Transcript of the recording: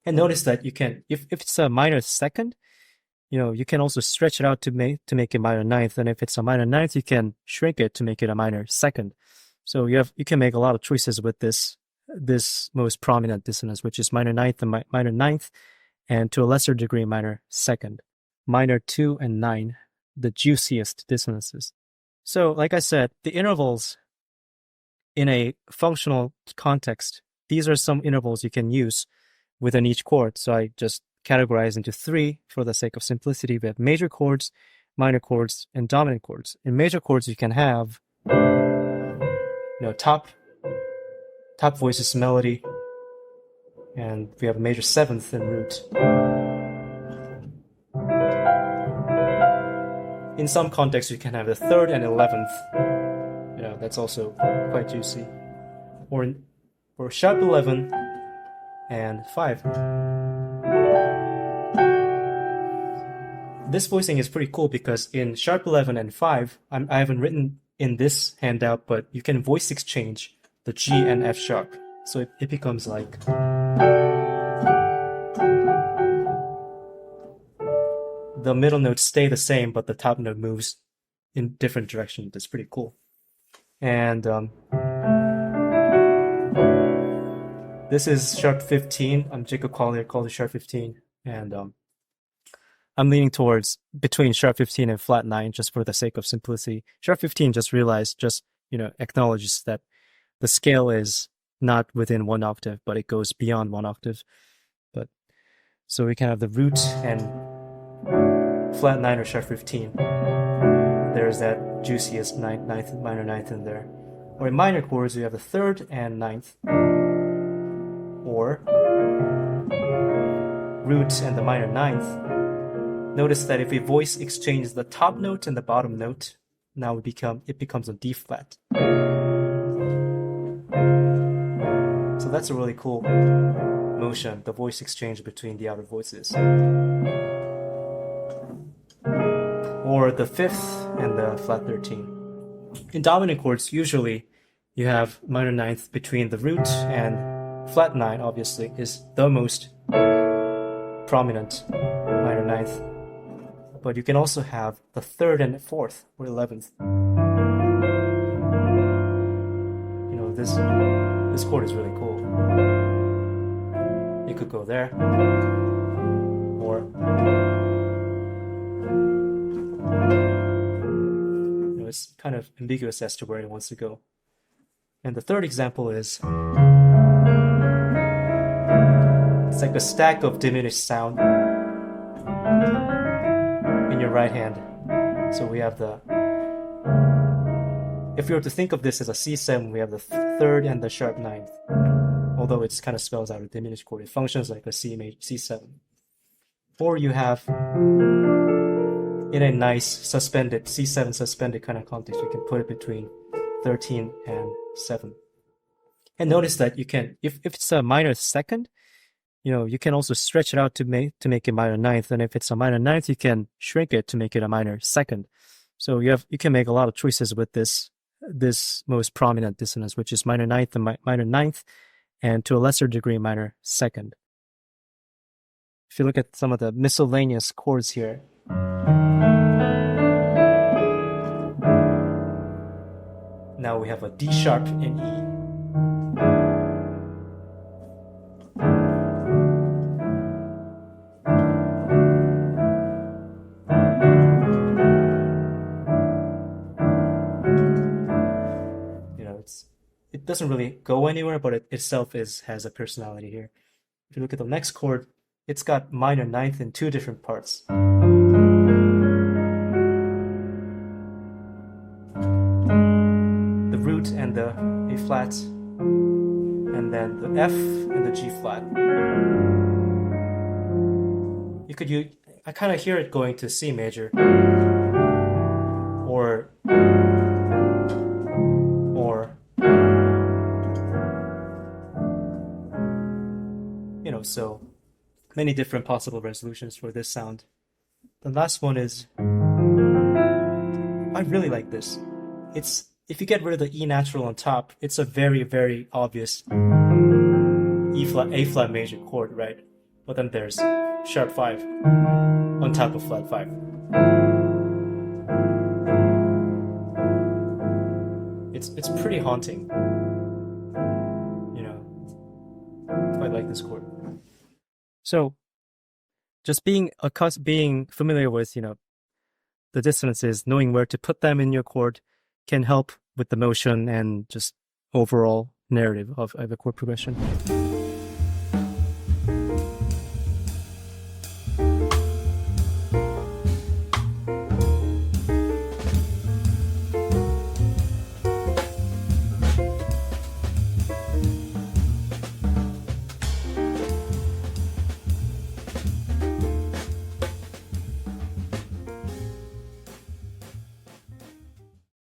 And notice that you can, if it's a minor second, you can also stretch it out to make it minor ninth. And if it's a minor ninth, you can shrink it to make it a minor second. So you can make a lot of choices with this most prominent dissonance, which is minor ninth and minor ninth, and to a lesser degree minor second. Minor 2 and 9, the juiciest dissonances. So like I said, the intervals in a functional context, these are some intervals you can use within each chord. So I just categorize into 3 for the sake of simplicity. We have major chords, minor chords, and dominant chords. In major chords, you can have top voices melody, and we have a major seventh in root. In some contexts, you can have the third and 11th. That's also quite juicy. Or sharp 11 and 5. This voicing is pretty cool because in sharp 11 and 5, I haven't written in this handout, but you can voice exchange the G and F sharp. So it becomes like... the middle notes stay the same, but the top note moves in different directions. That's pretty cool. And this is sharp 15. I'm Jacob Collier, called it sharp 15. And I'm leaning towards between sharp 15 and flat 9 just for the sake of simplicity. Sharp 15 just acknowledges that the scale is not within 1 octave, but it goes beyond 1 octave. But so we can have the root and flat 9 or sharp 15. There's that juiciest minor ninth in there. Or in minor chords, we have the third and ninth. Or root and the minor ninth. Notice that if we voice exchange the top note and the bottom note, now it becomes a D flat. So that's a really cool motion, the voice exchange between the outer voices. Or the fifth and the flat 13. In dominant chords, usually you have minor ninth between the root, and flat 9 obviously is the most prominent minor ninth. But you can also have the third and fourth or 11th. This chord is really cool. It could go there, or it's kind of ambiguous as to where it wants to go. And the third example is it's like a stack of diminished sound in your right hand. So we have if we were to think of this as a C7, we have the third and the sharp ninth. Although it kind of spells out a diminished chord, it functions like a C7. Or you have, in a nice suspended, C7 suspended kind of context, you can put it between 13 and 7. And notice that you can, if it's a minor second, you can also stretch it out to make it minor ninth. And if it's a minor ninth, you can shrink it to make it a minor second. So you can make a lot of choices with this most prominent dissonance, which is minor ninth and minor ninth, and to a lesser degree minor second. If you look at some of the miscellaneous chords here, now we have a D sharp in E. It doesn't really go anywhere, but it itself has a personality here. If you look at the next chord, it's got minor ninth in 2 different parts. The root and the A flat, and then the F and the G flat. I kind of hear it going to C major, or so many different possible resolutions for this sound. The last one is, I really like this. If you get rid of the E natural on top, it's a very, very obvious A flat major chord, right? but then there's sharp 5 on top of flat 5. It's pretty haunting. You know, I like this chord. So just being familiar with, you know, the dissonances, knowing where to put them in your chord can help with the motion and just overall narrative of the chord progression.